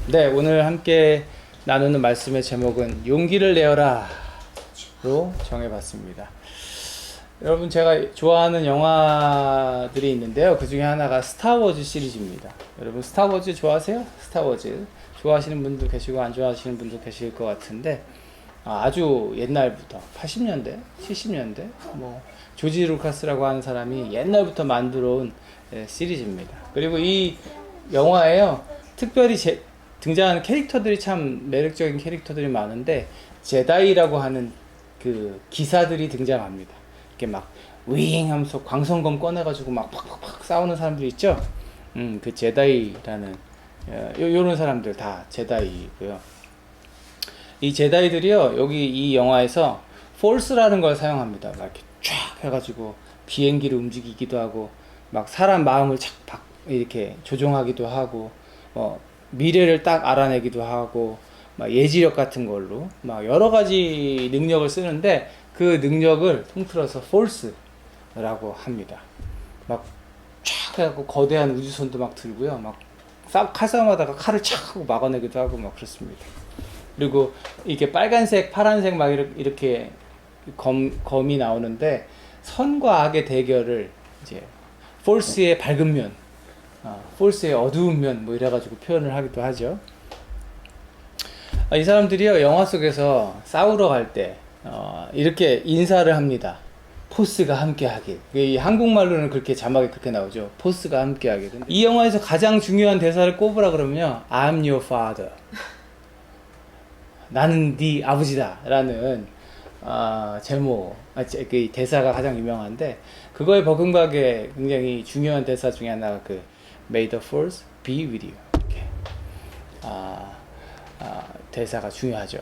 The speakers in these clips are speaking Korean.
네, 오늘 함께 나누는 말씀의 제목은 용기를 내어라 로 정해봤습니다. 여러분, 제가 좋아하는 영화들이 있는데요. 그 중에 하나가 스타워즈 시리즈입니다. 여러분, 스타워즈 좋아하세요? 스타워즈 좋아하시는 분도 계시고 안 좋아하시는 분도 계실 것 같은데, 아주 옛날부터 80년대, 70년대 뭐 조지 루카스라고 하는 사람이 옛날부터 만들어 온 시리즈입니다. 그리고 이 영화에요, 특별히 등장하는 캐릭터들이 참 매력적인 캐릭터들이 많은데, 제다이라고 하는 그 기사들이 등장합니다. 이렇게 막 윙 하면서 광선검 꺼내가지고 막 팍팍팍 싸우는 사람들 있죠. 그 제다이라는 요런 사람들 다 제다이고요. 이 제다이들이요, 여기 이 영화에서 폴스라는 걸 사용합니다. 막 이렇게 쫙 해가지고 비행기를 움직이기도 하고, 막 사람 마음을 착 이렇게 조종하기도 하고, 미래를 딱 알아내기도 하고, 막 예지력 같은 걸로 막 여러 가지 능력을 쓰는데, 그 능력을 통틀어서 폴스라고 합니다. 막 쫙 해갖고 거대한 우주선도 막 들고요, 막 칼싸움하다가 칼을 착 하고 막아내기도 하고 막 그렇습니다. 그리고 이게 빨간색, 파란색 막 이렇게 검이 나오는데, 선과 악의 대결을 이제 폴스의 밝은 면, 폴스의 어두운 면 뭐 이래가지고 표현을 하기도 하죠. 이 사람들이요, 영화 속에서 싸우러 갈 때 이렇게 인사를 합니다. 포스가 함께하길. 이 한국말로는 그렇게 자막이 그렇게 나오죠. 포스가 함께하길. 이 영화에서 가장 중요한 대사를 꼽으라 그러면요, I'm your father. 나는 네 아버지다 라는 제목, 그 대사가 가장 유명한데, 그거에 버금가게 굉장히 중요한 대사 중에 하나가 그 May the force be with you. 이렇게 대사가 중요하죠.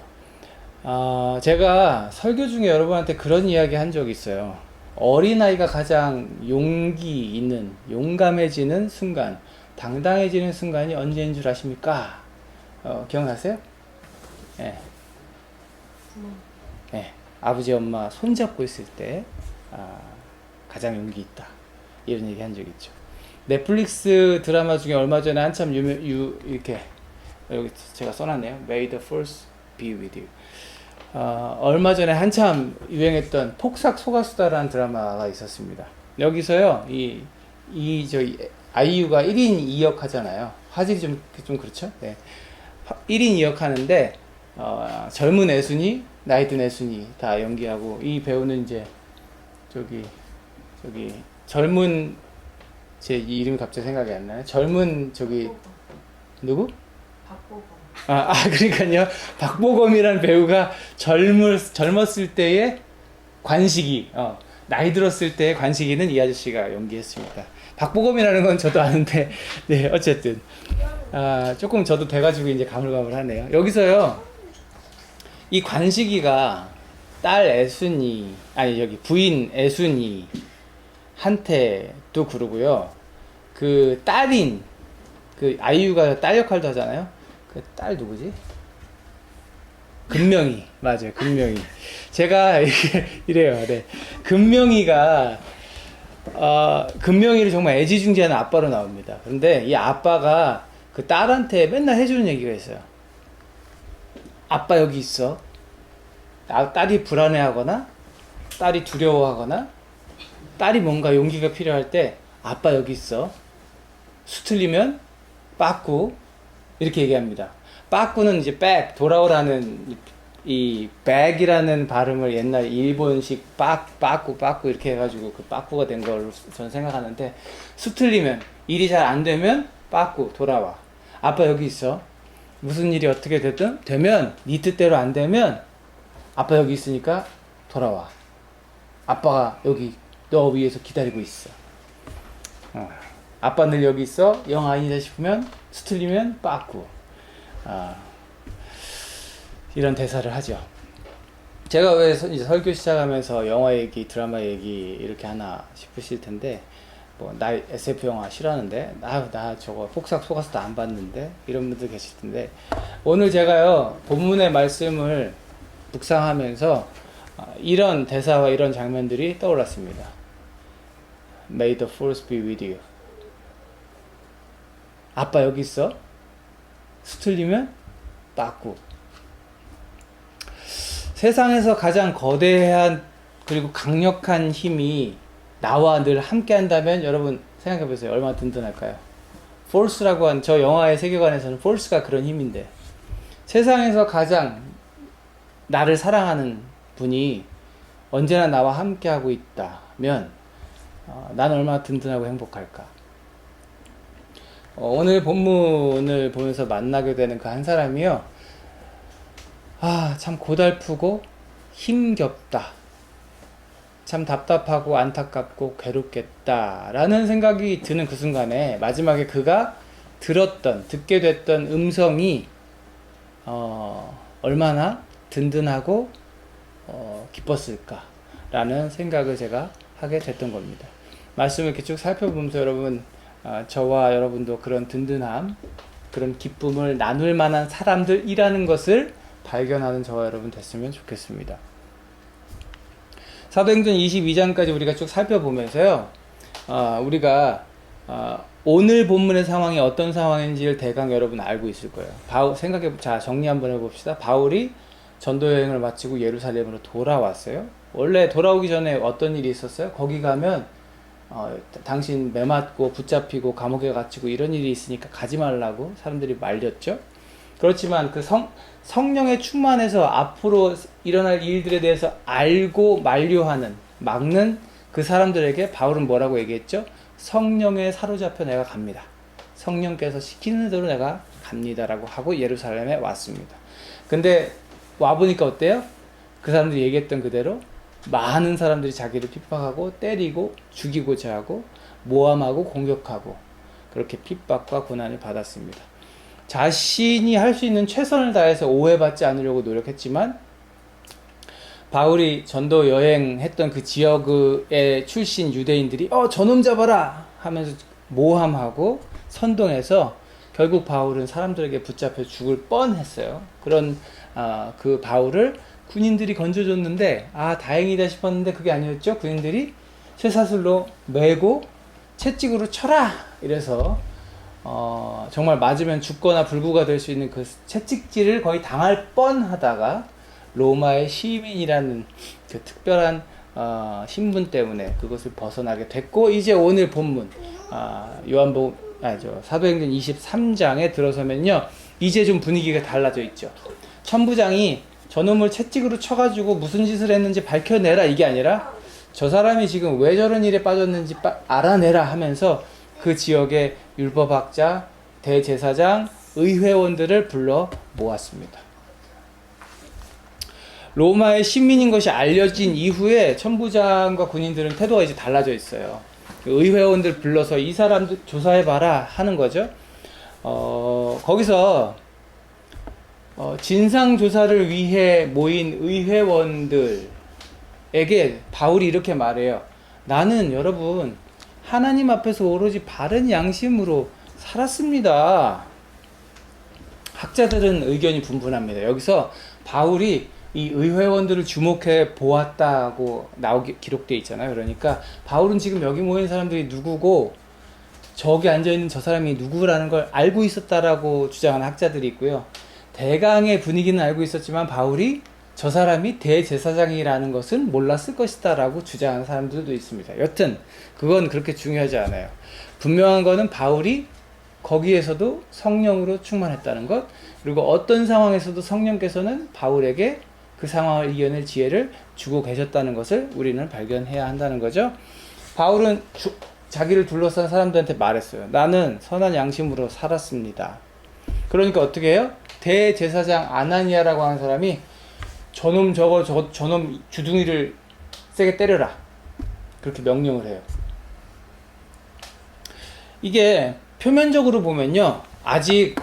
제가 설교 중에 여러분한테 그런 이야기 한 적이 있어요. 어린아이가 가장 용기 있는, 용감해지는 순간, 당당해지는 순간이 언제인 줄 아십니까? 기억나세요? 예. 예. 아버지 엄마 손잡고 있을 때 가장 용기 있다, 이런 얘기 한 적 있죠. 넷플릭스 드라마 중에 얼마 전에 한참 이렇게 여기 제가 써놨네요. May the force be with you. 얼마 전에 한참 유행했던 폭삭 속았수다라는 드라마가 있었습니다. 여기서요, 저희 아이유가 1인 2역 하잖아요. 화질이 좀 그렇죠? 네. 1인 2역 하는데, 젊은 애순이, 나이 든 애순이 다 연기하고, 이 배우는 이제 저기 젊은, 제 이름이 갑자기 생각이 안 나요. 젊은 누구? 그러니까요. 박보검이라는 배우가 젊었을 때의 관식이, 나이 들었을 때의 관식이는 이 아저씨가 연기했습니다. 박보검이라는 건 저도 아는데, 네, 어쨌든. 조금 저도 돼가지고 이제 가물가물하네요. 여기서요, 이 관식이가 딸 애순이, 부인 애순이 한테도 그러고요. 그 딸인, 그 아이유가 딸 역할도 하잖아요. 그 딸 누구지? 금명이. 맞아요, 금명이. 제가 이래요. 네. 금명이가 금명이를 정말 애지중지하는 아빠로 나옵니다. 그런데 이 아빠가 그 딸한테 맨날 해주는 얘기가 있어요. 아빠 여기 있어. 딸이 불안해하거나, 딸이 두려워하거나, 딸이 뭔가 용기가 필요할 때 아빠 여기 있어. 수틀리면 빠꾸, 이렇게 얘기합니다. 빠꾸는 이제 back, 돌아오라는, 이 back이라는 발음을 옛날 일본식 빠꾸 이렇게 해가지고 그 빠꾸가 된 걸로 저는 생각하는데, 수틀리면, 일이 잘 안 되면 빠꾸, 돌아와. 아빠 여기 있어. 무슨 일이 어떻게 되면 네 뜻대로 안 되면 아빠 여기 있으니까 돌아와. 아빠가 여기 너 위해서 기다리고 있어. 아빠 늘 여기 있어. 영 아니다 싶으면, 수틀리면 빠꾸. 이런 대사를 하죠. 제가 왜 이제 설교 시작하면서 영화 얘기, 드라마 얘기 이렇게 하나 싶으실 텐데, 나 SF 영화 싫어하는데, 나 저거 폭삭 속았수다 안 봤는데, 이런 분들 계실 텐데, 오늘 제가요, 본문의 말씀을 묵상하면서 이런 대사와 이런 장면들이 떠올랐습니다. May the force be with you. 아빠 여기 있어? 수틀리면 맞고. 세상에서 가장 거대한 그리고 강력한 힘이 나와 늘 함께 한다면 여러분 생각해 보세요. 얼마나 든든할까요? 포스라고 한 저 영화의 세계관에서는 포스가 그런 힘인데, 세상에서 가장 나를 사랑하는 분이 언제나 나와 함께 하고 있다면 나는 얼마나 든든하고 행복할까. 오늘 본문을 보면서 만나게 되는 그 한 사람이요, 참 고달프고 힘겹다, 참 답답하고 안타깝고 괴롭겠다 라는 생각이 드는 그 순간에 마지막에 그가 듣게 됐던 음성이 얼마나 든든하고 기뻤을까 라는 생각을 제가 하게 됐던 겁니다. 말씀을 이렇게 쭉 살펴보면서 여러분, 저와 여러분도 그런 든든함, 그런 기쁨을 나눌 만한 사람들이라는 것을 발견하는 저와 여러분 됐으면 좋겠습니다. 사도행전 22장까지 우리가 쭉 살펴보면서요, 우리가 오늘 본문의 상황이 어떤 상황인지를 대강 여러분 알고 있을 거예요. 자, 정리 한번 해봅시다. 바울이 전도 여행을 마치고 예루살렘으로 돌아왔어요. 원래 돌아오기 전에 어떤 일이 있었어요? 거기 가면 당신 매맞고 붙잡히고 감옥에 갇히고 이런 일이 있으니까 가지 말라고 사람들이 말렸죠. 그렇지만 그 성령의 충만해서 앞으로 일어날 일들에 대해서 알고 막는 그 사람들에게 바울은 뭐라고 얘기했죠? 성령에 사로잡혀 내가 갑니다. 성령께서 시키는 대로 내가 갑니다라고 하고 예루살렘에 왔습니다. 근데 와보니까 어때요? 그 사람들이 얘기했던 그대로 많은 사람들이 자기를 핍박하고 때리고 죽이고자 하고 모함하고 공격하고 그렇게 핍박과 고난을 받았습니다. 자신이 할 수 있는 최선을 다해서 오해받지 않으려고 노력했지만, 바울이 전도 여행했던 그 지역의 출신 유대인들이 저놈 잡아라 하면서 모함하고 선동해서 결국 바울은 사람들에게 붙잡혀 죽을 뻔했어요. 그런 그 바울을 군인들이 건져줬는데 다행이다 싶었는데 그게 아니었죠. 군인들이 쇠사슬로 매고 채찍으로 쳐라 이래서 정말 맞으면 죽거나 불구가 될 수 있는 그 채찍질을 거의 당할 뻔하다가 로마의 시민이라는 그 특별한 신분 때문에 그것을 벗어나게 됐고, 이제 오늘 본문 사도행전 23장에 들어서면요, 이제 좀 분위기가 달라져 있죠. 천부장이 저놈을 채찍으로 쳐가지고 무슨 짓을 했는지 밝혀내라 이게 아니라 저 사람이 지금 왜 저런 일에 빠졌는지 알아내라 하면서 그 지역의 율법학자, 대제사장, 의회원들을 불러 모았습니다. 로마의 시민인 것이 알려진 이후에 천부장과 군인들은 태도가 이제 달라져 있어요. 의회원들 불러서 이 사람들 조사해봐라 하는 거죠. 거기서 진상조사를 위해 모인 의회원들에게 바울이 이렇게 말해요. 나는 여러분 하나님 앞에서 오로지 바른 양심으로 살았습니다. 학자들은 의견이 분분합니다. 여기서 바울이 이 의회원들을 주목해 보았다고 기록되어 있잖아요. 그러니까 바울은 지금 여기 모인 사람들이 누구고 저기 앉아있는 저 사람이 누구라는 걸 알고 있었다라고 주장하는 학자들이 있고요. 대강의 분위기는 알고 있었지만 바울이 저 사람이 대제사장이라는 것은 몰랐을 것이다 라고 주장하는 사람들도 있습니다. 여튼 그건 그렇게 중요하지 않아요. 분명한 거는 바울이 거기에서도 성령으로 충만했다는 것, 그리고 어떤 상황에서도 성령께서는 바울에게 그 상황을 이겨낼 지혜를 주고 계셨다는 것을 우리는 발견해야 한다는 거죠. 바울은 자기를 둘러싼 사람들한테 말했어요. 나는 선한 양심으로 살았습니다. 그러니까 어떻게 해요? 대제사장 아나니아라고 하는 사람이 저놈 저놈 주둥이를 세게 때려라, 그렇게 명령을 해요. 이게 표면적으로 보면요, 아직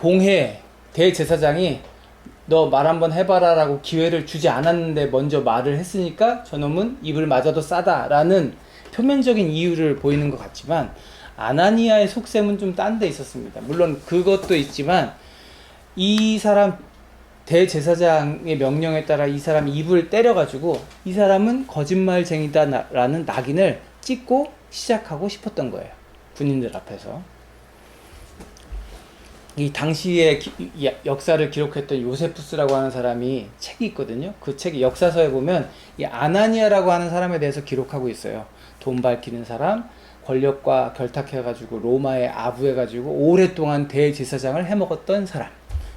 대제사장이 너 말 한번 해봐라 라고 기회를 주지 않았는데 먼저 말을 했으니까 저놈은 입을 맞아도 싸다 라는 표면적인 이유를 보이는 것 같지만, 아나니아의 속셈은 좀 딴 데 있었습니다. 물론 그것도 있지만 이 사람 대제사장의 명령에 따라 이 사람 입을 때려가지고 이 사람은 거짓말쟁이다 라는 낙인을 찍고 시작하고 싶었던 거예요, 군인들 앞에서. 이 당시의 역사를 기록했던 요세푸스라고 하는 사람이 책이 있거든요. 그 책이 역사서에 보면 이 아나니아라고 하는 사람에 대해서 기록하고 있어요. 돈 밝히는 사람, 권력과 결탁해가지고 로마에 아부해가지고 오랫동안 대제사장을 해먹었던 사람,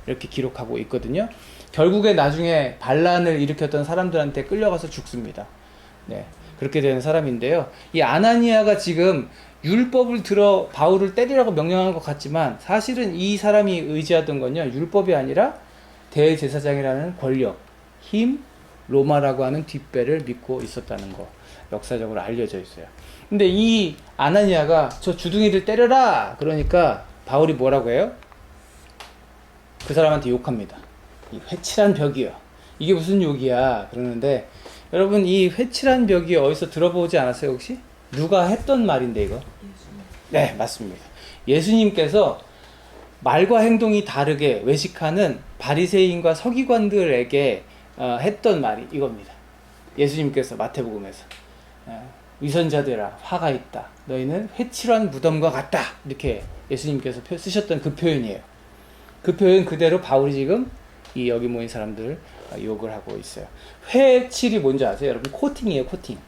이렇게 기록하고 있거든요. 결국에 나중에 반란을 일으켰던 사람들한테 끌려가서 죽습니다. 네, 그렇게 되는 사람인데요. 이 아나니아가 지금 율법을 들어 바울을 때리라고 명령한 것 같지만 사실은 이 사람이 의지하던 건요, 율법이 아니라 대제사장이라는 권력, 힘, 로마라고 하는 뒷배를 믿고 있었다는 거 역사적으로 알려져 있어요. 근데 이 아나니아가 저 주둥이를 때려라 그러니까 바울이 뭐라고 해요? 그 사람한테 욕합니다. 이 회칠한 벽이요. 이게 무슨 욕이야 그러는데, 여러분 이 회칠한 벽이 어디서 들어보지 않았어요 혹시? 누가 했던 말인데 이거? 네, 맞습니다. 예수님께서 말과 행동이 다르게 외식하는 바리새인과 서기관들에게 했던 말이 이겁니다. 예수님께서 마태복음에서 위선자들아 화가 있다. 너희는 회칠한 무덤과 같다. 이렇게 예수님께서 쓰셨던 그 표현이에요. 그 표현 그대로 바울이 지금 이 여기 모인 사람들을 욕을 하고 있어요. 회칠이 뭔지 아세요? 여러분 코팅이에요. 코팅.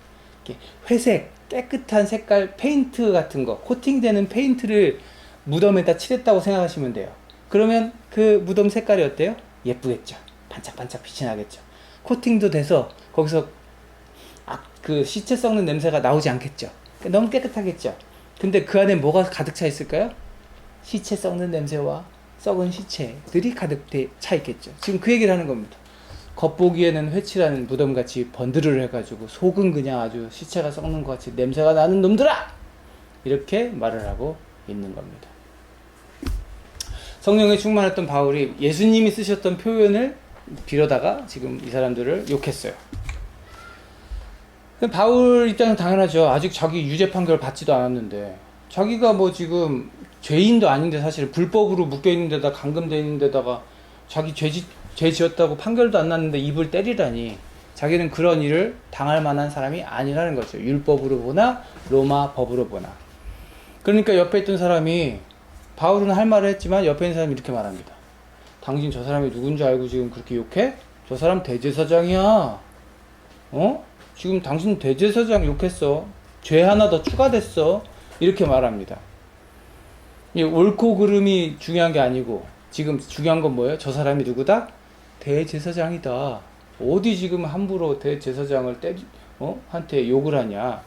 이렇게 회색 깨끗한 색깔 페인트 같은 거, 코팅되는 페인트를 무덤에다 칠했다고 생각하시면 돼요. 그러면 그 무덤 색깔이 어때요? 예쁘겠죠. 반짝반짝 빛이 나겠죠. 코팅도 돼서 거기서 그 시체 썩는 냄새가 나오지 않겠죠. 너무 깨끗하겠죠. 근데 그 안에 뭐가 가득 차 있을까요? 시체 썩는 냄새와 썩은 시체들이 가득 차 있겠죠. 지금 그 얘기를 하는 겁니다. 겉보기에는 회칠한 무덤같이 번드를 해가지고 속은 그냥 아주 시체가 썩는 것 같이 냄새가 나는 놈들아! 이렇게 말을 하고 있는 겁니다. 성령에 충만했던 바울이 예수님이 쓰셨던 표현을 빌어다가 지금 이 사람들을 욕했어요. 바울 입장은 당연하죠. 아직 자기 유죄 판결 받지도 않았는데 자기가 뭐 지금 죄인도 아닌데 사실 불법으로 묶여있는 데다 감금되어 있는 데다가 자기 죄 지었다고 판결도 안 났는데 입을 때리다니, 자기는 그런 일을 당할 만한 사람이 아니라는 거죠. 율법으로 보나 로마 법으로 보나. 그러니까 옆에 있던 사람이, 바울은 할 말을 했지만 옆에 있는 사람이 이렇게 말합니다. 당신 저 사람이 누군지 알고 지금 그렇게 욕해? 저 사람 대제사장이야. 지금 당신 대제사장 욕했어. 죄 하나 더 추가됐어. 이렇게 말합니다. 이 옳고 그름이 중요한 게 아니고 지금 중요한 건 뭐예요? 저 사람이 누구다? 대제사장이다. 어디 지금 함부로 대제사장을 한테 욕을 하냐.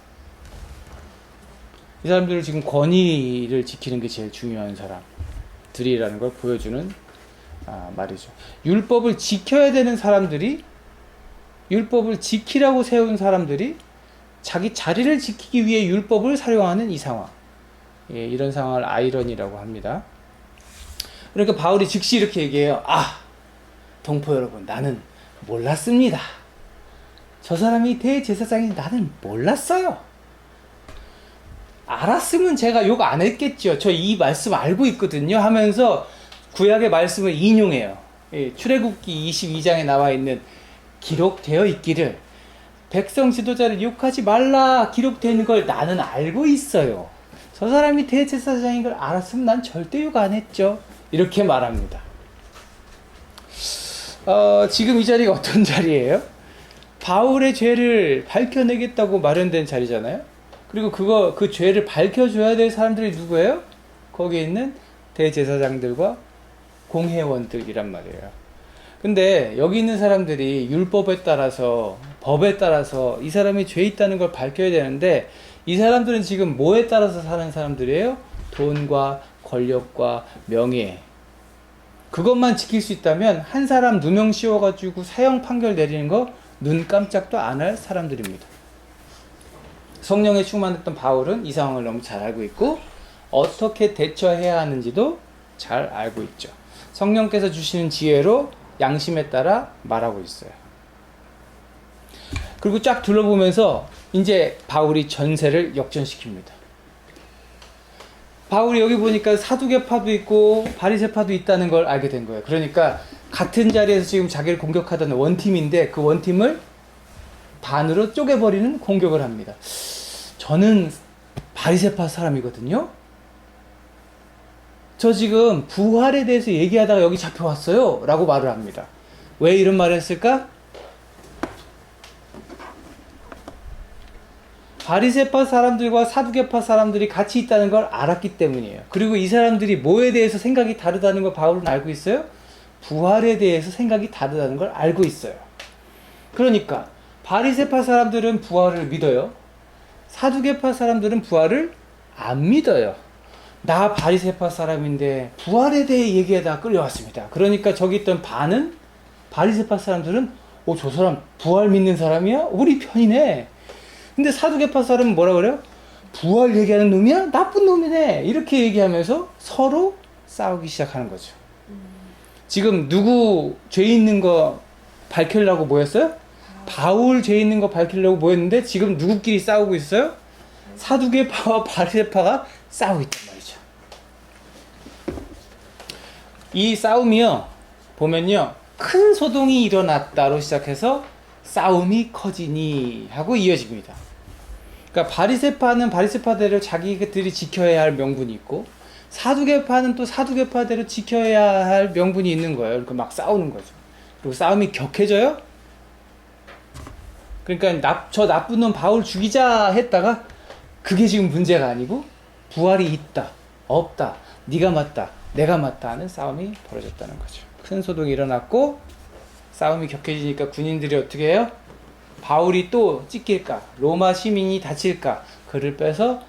이 사람들은 지금 권위를 지키는 게 제일 중요한 사람들이라는 걸 보여주는 말이죠. 율법을 지켜야 되는 사람들이, 율법을 지키라고 세운 사람들이 자기 자리를 지키기 위해 율법을 사용하는 이 상황. 예, 이런 상황을 아이러니라고 합니다. 그러니까 바울이 즉시 이렇게 얘기해요. 동포 여러분, 나는 몰랐습니다. 저 사람이 대제사장인 나는 몰랐어요. 알았으면 제가 욕 안 했겠죠. 저 이 말씀 알고 있거든요 하면서 구약의 말씀을 인용해요. 예, 출애굽기 22장에 나와 있는 기록되어 있기를 백성 지도자를 욕하지 말라 기록되어 있는 걸 나는 알고 있어요. 저 사람이 대제사장인 걸 알았으면 난 절대 욕 안 했죠. 이렇게 말합니다. 지금 이 자리가 어떤 자리예요? 바울의 죄를 밝혀내겠다고 마련된 자리잖아요. 그리고 그 죄를 밝혀줘야 될 사람들이 누구예요? 거기에 있는 대제사장들과 공회원들이란 말이에요. 근데 여기 있는 사람들이 율법에 따라서, 법에 따라서 이 사람이 죄 있다는 걸 밝혀야 되는데, 이 사람들은 지금 뭐에 따라서 사는 사람들이에요? 돈과 권력과 명예. 그것만 지킬 수 있다면 한 사람 누명 씌워가지고 사형 판결 내리는 거 눈 깜짝도 안 할 사람들입니다. 성령에 충만했던 바울은 이 상황을 너무 잘 알고 있고 어떻게 대처해야 하는지도 잘 알고 있죠. 성령께서 주시는 지혜로 양심에 따라 말하고 있어요. 그리고 쫙 둘러보면서 이제 바울이 전세를 역전시킵니다. 바울이 여기 보니까 사두개파도 있고 바리새파도 있다는 걸 알게 된 거예요. 그러니까 같은 자리에서 지금 자기를 공격하던 원팀인데 그 원팀을 반으로 쪼개버리는 공격을 합니다. 저는 바리새파 사람이거든요. 저 지금 부활에 대해서 얘기하다가 여기 잡혀왔어요 라고 말을 합니다. 왜 이런 말을 했을까? 바리새파 사람들과 사두개파 사람들이 같이 있다는 걸 알았기 때문이에요. 그리고 이 사람들이 뭐에 대해서 생각이 다르다는 걸 바울은 알고 있어요? 부활에 대해서 생각이 다르다는 걸 알고 있어요. 그러니까 바리새파 사람들은 부활을 믿어요. 사두개파 사람들은 부활을 안 믿어요. 나 바리새파 사람인데 부활에 대해 얘기하다가 끌려왔습니다. 그러니까 저기 있던 반은 바리새파 사람들은 저 사람 부활 믿는 사람이야? 우리 편이네. 근데 사두개파 사람은 뭐라 그래요? 부활 얘기하는 놈이야? 나쁜 놈이네. 이렇게 얘기하면서 서로 싸우기 시작하는 거죠. 지금 누구 죄 있는 거 밝히려고 모였어요? 바울 죄 있는 거 밝히려고 모였는데 지금 누구끼리 싸우고 있어요? 사두개파와 바리새파가 싸우고 있단 말이죠. 이 싸움이요, 보면요, 큰 소동이 일어났다로 시작해서 싸움이 커지니 하고 이어집니다. 그러니까 바리새파는 바리새파대로 자기들이 지켜야 할 명분이 있고, 사두개파는 또 사두개파대로 지켜야 할 명분이 있는 거예요. 그러니까 막 싸우는 거죠. 그리고 싸움이 격해져요. 그러니까 저 나쁜 놈 바울 죽이자 했다가 그게 지금 문제가 아니고 부활이 있다, 없다, 네가 맞다, 내가 맞다 하는 싸움이 벌어졌다는 거죠. 큰 소동이 일어났고 싸움이 격해지니까 군인들이 어떻게 해요? 바울이 또 찢길까, 로마 시민이 다칠까, 그를 빼서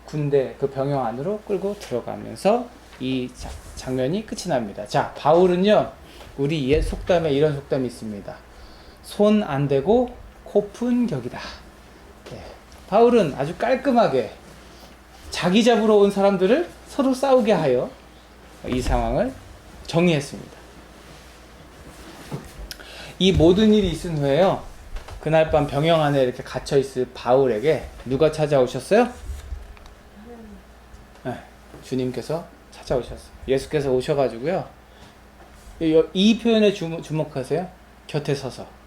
군대 그 병영 안으로 끌고 들어가면서 이 장면이 끝이 납니다. 자, 바울은요, 우리 옛 속담에 이런 속담이 있습니다. 손 안 대고 코 푼 격이다. 네. 바울은 아주 깔끔하게 자기 잡으러 온 사람들을 서로 싸우게 하여 이 상황을 정리했습니다. 이 모든 일이 있은 후에요, 그날 밤 병영 안에 이렇게 갇혀있을 바울에게 누가 찾아오셨어요? 네, 주님께서 찾아오셨어요. 예수께서 오셔가지고요, 이 표현에 주목하세요. 곁에 서서.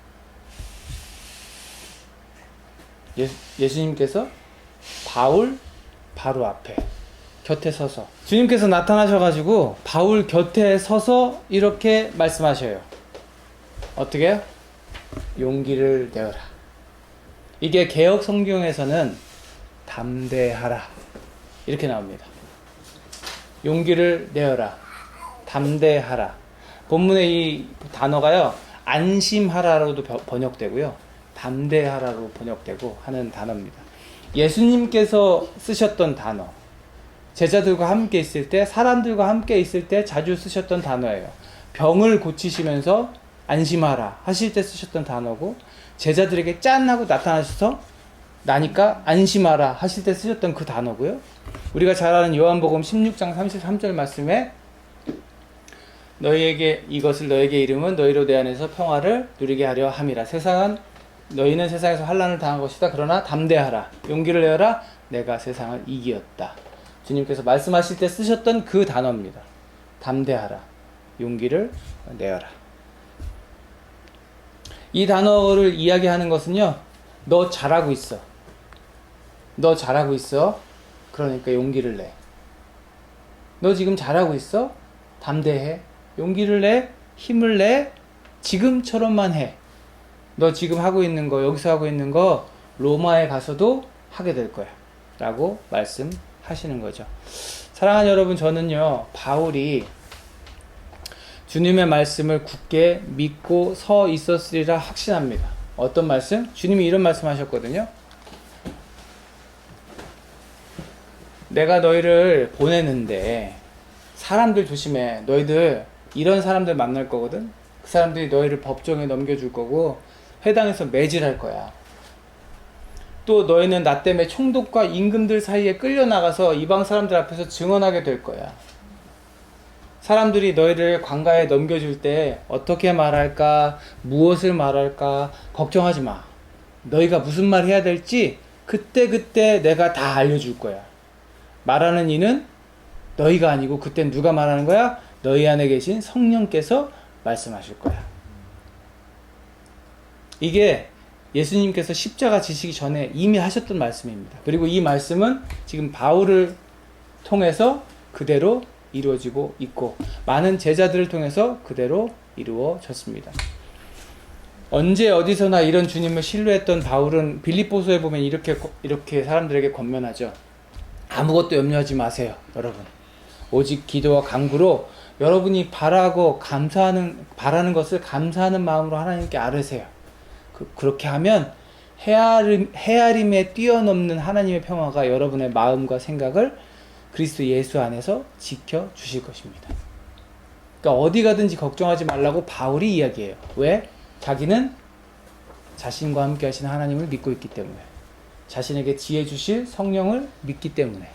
예수님께서 바울 바로 앞에 곁에 서서, 주님께서 나타나셔가지고 바울 곁에 서서 이렇게 말씀하셔요. 어떻게 해요? 용기를 내어라. 이게 개역 성경에서는 담대하라 이렇게 나옵니다. 용기를 내어라, 담대하라. 본문의 이 단어가요, 안심하라로도 번역되고요, 담대하라로 번역되고 하는 단어입니다. 예수님께서 쓰셨던 단어, 제자들과 함께 있을 때, 사람들과 함께 있을 때 자주 쓰셨던 단어예요. 병을 고치시면서 안심하라 하실 때 쓰셨던 단어고, 제자들에게 짠 하고 나타나셔서 나니까 안심하라 하실 때 쓰셨던 그 단어고요. 우리가 잘 아는 요한복음 16장 33절 말씀에 너희에게 이것을 너희에게 이름은 너희로 내 안에서 평화를 누리게 하려 함이라. 너희는 세상에서 환난을 당한 것이다. 그러나 담대하라, 용기를 내어라, 내가 세상을 이기었다. 주님께서 말씀하실 때 쓰셨던 그 단어입니다. 담대하라, 용기를 내어라. 이 단어를 이야기하는 것은요, 너 잘하고 있어, 너 잘하고 있어, 그러니까 용기를 내. 너 지금 잘하고 있어, 담대해, 용기를 내, 힘을 내, 지금처럼만 해. 너 지금 하고 있는 거, 여기서 하고 있는 거 로마에 가서도 하게 될 거야 라고 말씀하시는 거죠. 사랑하는 여러분, 저는요, 바울이 주님의 말씀을 굳게 믿고 서 있었으리라 확신합니다. 어떤 말씀? 주님이 이런 말씀 하셨거든요. 내가 너희를 보내는데 사람들 조심해. 너희들 이런 사람들 만날 거거든. 그 사람들이 너희를 법정에 넘겨줄 거고 회당에서 매질할 거야. 또 너희는 나 때문에 총독과 임금들 사이에 끌려나가서 이방 사람들 앞에서 증언하게 될 거야. 사람들이 너희를 관가에 넘겨줄 때 어떻게 말할까, 무엇을 말할까 걱정하지 마. 너희가 무슨 말 해야 될지 그때 내가 다 알려줄 거야. 말하는 이는 너희가 아니고 그땐 누가 말하는 거야? 너희 안에 계신 성령께서 말씀하실 거야. 이게 예수님께서 십자가 지시기 전에 이미 하셨던 말씀입니다. 그리고 이 말씀은 지금 바울을 통해서 그대로 이루어지고 있고 많은 제자들을 통해서 그대로 이루어졌습니다. 언제 어디서나 이런 주님을 신뢰했던 바울은 빌립보서에 보면 이렇게 사람들에게 권면하죠. 아무것도 염려하지 마세요, 여러분. 오직 기도와 간구로 여러분이 바라는 것을 감사하는 마음으로 하나님께 아뢰세요. 그렇게 하면 헤아림에 뛰어넘는 하나님의 평화가 여러분의 마음과 생각을 그리스도 예수 안에서 지켜주실 것입니다. 그러니까 어디 가든지 걱정하지 말라고 바울이 이야기해요. 왜? 자기는 자신과 함께 하시는 하나님을 믿고 있기 때문에, 자신에게 지혜 주실 성령을 믿기 때문에,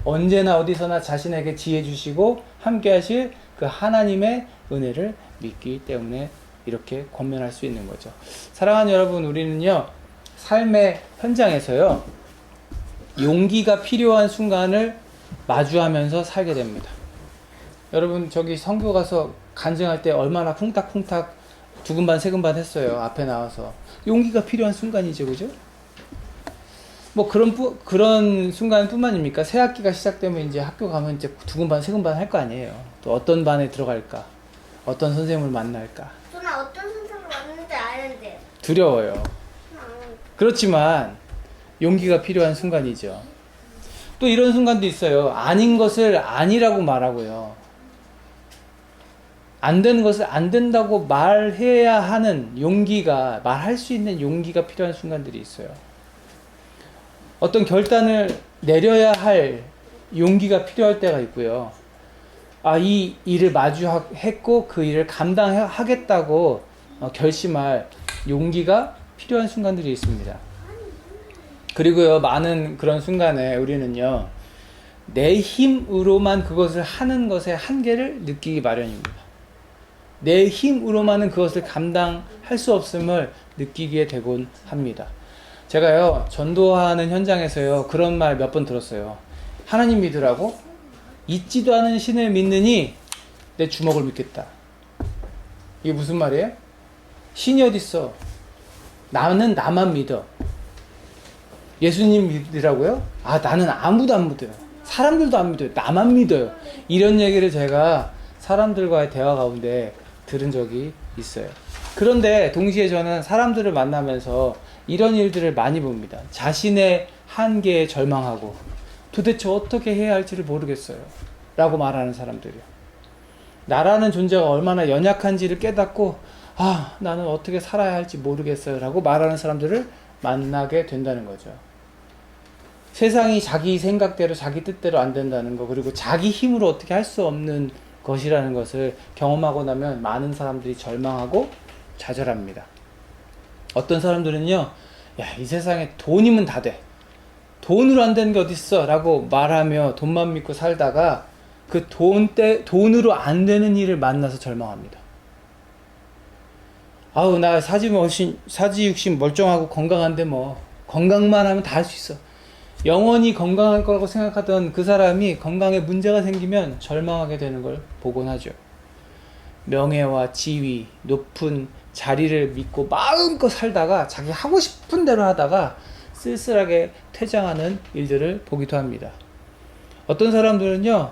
언제나 어디서나 자신에게 지혜 주시고 함께 하실 그 하나님의 은혜를 믿기 때문에 이렇게 권면할 수 있는 거죠. 사랑하는 여러분, 우리는요 삶의 현장에서요 용기가 필요한 순간을 마주하면서 살게 됩니다. 여러분, 저기 선교 가서 간증할 때 얼마나 쿵탁쿵탁 두근반 세근반 했어요. 앞에 나와서. 용기가 필요한 순간이죠, 그죠? 뭐 그런 순간뿐만입니까? 새 학기가 시작되면 이제 학교 가면 이제 두근반 세근반 할 거 아니에요. 또 어떤 반에 들어갈까? 어떤 선생님을 만날까? 저는 어떤 선생님을 왔는데 아는데. 두려워요. 그렇지만 용기가 필요한 순간이죠. 또 이런 순간도 있어요. 아닌 것을 아니라고 말하고요. 안 되는 것을 안 된다고 말해야 하는 용기가, 말할 수 있는 용기가 필요한 순간들이 있어요. 어떤 결단을 내려야 할 용기가 필요할 때가 있고요. 이 일을 마주했고 그 일을 감당하겠다고 결심할 용기가 필요한 순간들이 있습니다. 그리고요, 많은 그런 순간에 우리는요, 내 힘으로만 그것을 하는 것의 한계를 느끼기 마련입니다. 내 힘으로만은 그것을 감당할 수 없음을 느끼게 되곤 합니다. 제가요, 전도하는 현장에서요, 그런 말 몇 번 들었어요. 하나님 믿으라고? 있지도 않은 신을 믿느니 내 주먹을 믿겠다. 이게 무슨 말이에요? 신이 어딨어? 나는 나만 믿어. 예수님 믿으라고요? 나는 아무도 안 믿어요. 사람들도 안 믿어요. 나만 믿어요. 이런 얘기를 제가 사람들과의 대화 가운데 들은 적이 있어요. 그런데 동시에 저는 사람들을 만나면서 이런 일들을 많이 봅니다. 자신의 한계에 절망하고 도대체 어떻게 해야 할지를 모르겠어요 라고 말하는 사람들이요. 나라는 존재가 얼마나 연약한지를 깨닫고 나는 어떻게 살아야 할지 모르겠어요 라고 말하는 사람들을 만나게 된다는 거죠. 세상이 자기 생각대로 자기 뜻대로 안 된다는 거, 그리고 자기 힘으로 어떻게 할 수 없는 것이라는 것을 경험하고 나면 많은 사람들이 절망하고 좌절합니다. 어떤 사람들은요, 이 세상에 돈이면 다 돼. 돈으로 안 되는 게 어딨어 라고 말하며 돈만 믿고 살다가 그 돈으로 안 되는 일을 만나서 절망합니다. 나 사지육신 멀쩡하고 건강한데 뭐 건강만 하면 다 할 수 있어. 영원히 건강할 거라고 생각하던 그 사람이 건강에 문제가 생기면 절망하게 되는 걸 보곤 하죠. 명예와 지위, 높은 자리를 믿고 마음껏 살다가 자기 하고 싶은 대로 하다가 쓸쓸하게 퇴장하는 일들을 보기도 합니다. 어떤 사람들은요,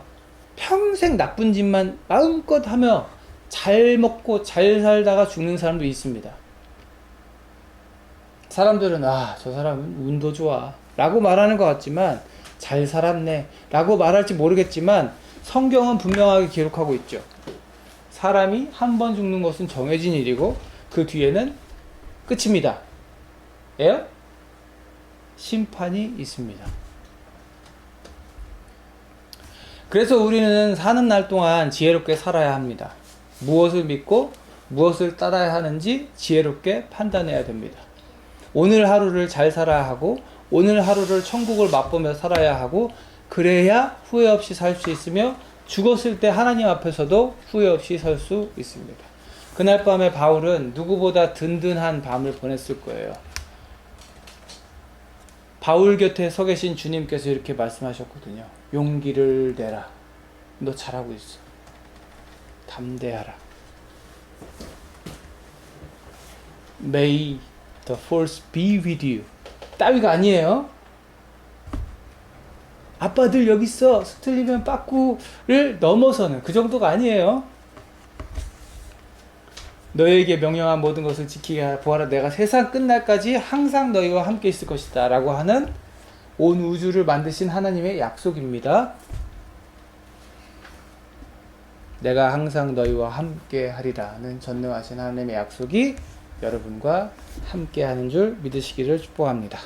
평생 나쁜 짓만 마음껏 하며 잘 먹고 잘 살다가 죽는 사람도 있습니다. 사람들은 저 사람은 운도 좋아 라고 말하는 것 같지만, 잘 살았네 라고 말할지 모르겠지만 성경은 분명하게 기록하고 있죠. 사람이 한 번 죽는 것은 정해진 일이고 그 뒤에는 끝입니다. 예요? 심판이 있습니다. 그래서 우리는 사는 날 동안 지혜롭게 살아야 합니다. 무엇을 믿고 무엇을 따라야 하는지 지혜롭게 판단해야 됩니다. 오늘 하루를 잘 살아야 하고 오늘 하루를 천국을 맛보며 살아야 하고, 그래야 후회 없이 살 수 있으며 죽었을 때 하나님 앞에서도 후회 없이 설 수 있습니다. 그날 밤에 바울은 누구보다 든든한 밤을 보냈을 거예요. 바울 곁에 서 계신 주님께서 이렇게 말씀하셨거든요. 용기를 내라. 너 잘하고 있어. 담대하라. May the force be with you. 따위가 아니에요. 아빠들 여기 있어. 틀리면 빠꾸를 넘어서는 그 정도가 아니에요. 너에게 명령한 모든 것을 지키게 하라. 보아라, 내가 세상 끝날까지 항상 너희와 함께 있을 것이다 라고 하는 온 우주를 만드신 하나님의 약속입니다. 내가 항상 너희와 함께 하리라는 전능하신 하나님의 약속이 여러분과 함께 하는 줄 믿으시기를 축복합니다.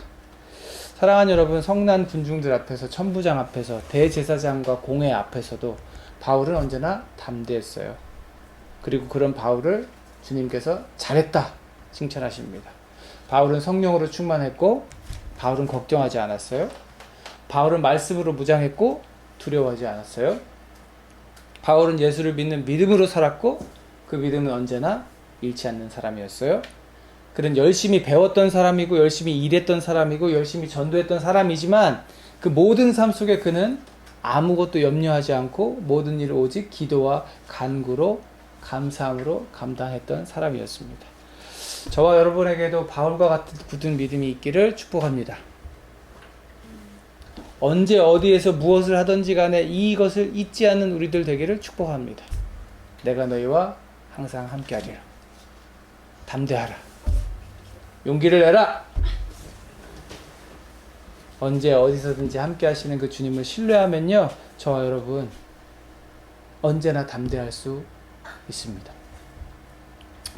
사랑하는 여러분, 성난 군중들 앞에서, 천부장 앞에서, 대제사장과 공회 앞에서도 바울은 언제나 담대했어요. 그리고 그런 바울을 주님께서 잘했다 칭찬하십니다. 바울은 성령으로 충만했고, 바울은 걱정하지 않았어요. 바울은 말씀으로 무장했고 두려워하지 않았어요. 바울은 예수를 믿는 믿음으로 살았고, 그 믿음은 언제나 잃지 않는 사람이었어요. 그는 열심히 배웠던 사람이고, 열심히 일했던 사람이고, 열심히 전도했던 사람이지만, 그 모든 삶 속에 그는 아무것도 염려하지 않고 모든 일을 오직 기도와 간구로, 감사함으로 감당했던 사람이었습니다. 저와 여러분에게도 바울과 같은 굳은 믿음이 있기를 축복합니다. 언제 어디에서 무엇을 하든지 간에 이것을 잊지 않는 우리들 되기를 축복합니다. 내가 너희와 항상 함께하리라. 담대하라. 용기를 내라. 언제 어디서든지 함께 하시는 그 주님을 신뢰하면요, 저와 여러분 언제나 담대할 수 있습니다.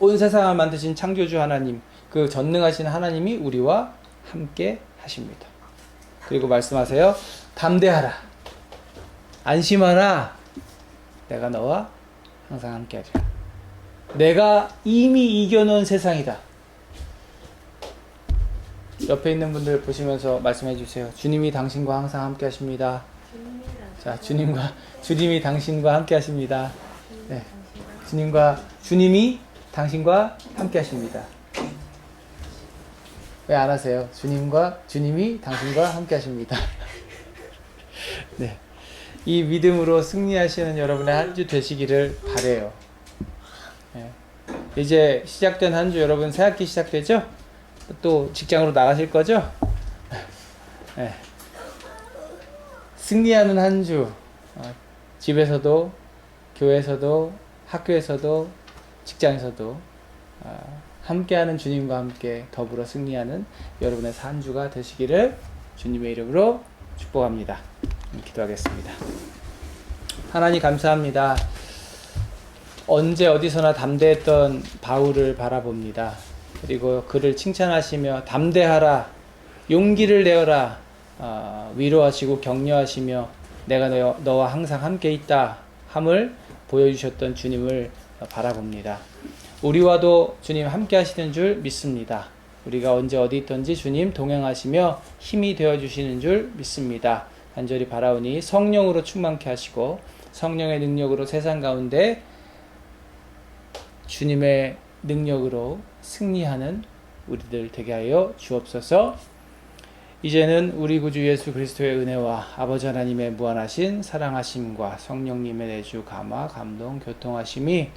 온 세상을 만드신 창조주 하나님, 그 전능하신 하나님이 우리와 함께 하십니다. 그리고 말씀하세요. 담대하라. 안심하라. 내가 너와 항상 함께하리라. 내가 이미 이겨놓은 세상이다. 옆에 있는 분들 보시면서 말씀해 주세요. 주님이 당신과 항상 함께 하십니다. 자, 주님이 당신과 함께 하십니다. 네. 주님이 당신과 함께 하십니다. 왜 안 하세요? 주님이 당신과 함께 하십니다. 네. 이 믿음으로 승리하시는 여러분의 한 주 되시기를 바래요. 네. 이제 시작된 한 주, 여러분 새 학기 시작되죠? 또 직장으로 나가실 거죠? 네. 승리하는 한 주, 집에서도, 교회에서도, 학교에서도, 직장에서도 함께하는 주님과 함께 더불어 승리하는 여러분의 한 주가 되시기를 주님의 이름으로 축복합니다. 기도하겠습니다. 하나님 감사합니다. 언제 어디서나 담대했던 바울을 바라봅니다. 그리고 그를 칭찬하시며 담대하라, 용기를 내어라, 위로하시고 격려하시며 내가 너와 항상 함께 있다 함을 보여주셨던 주님을 바라봅니다. 우리와도 주님 함께 하시는 줄 믿습니다. 우리가 언제 어디 있든지 주님 동행하시며 힘이 되어주시는 줄 믿습니다. 간절히 바라오니 성령으로 충만케 하시고 성령의 능력으로 세상 가운데 주님의 능력으로 승리하는 우리들 되게 하여 주옵소서. 이제는 우리 구주 예수 그리스도의 은혜와 아버지 하나님의 무한하신 사랑하심과 성령님의 내주 감화 감동 교통하심이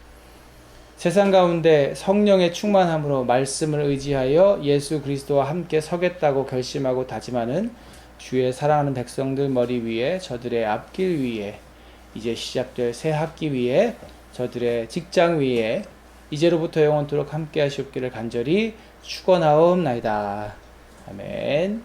세상 가운데 성령의 충만함으로 말씀을 의지하여 예수 그리스도와 함께 서겠다고 결심하고 다짐하는 주의 사랑하는 백성들 머리 위에, 저들의 앞길 위에, 이제 시작될 새 학기 위에, 저들의 직장 위에 이제로부터 영원토록 함께 하시옵기를 간절히 축원하옵나이다. 아멘.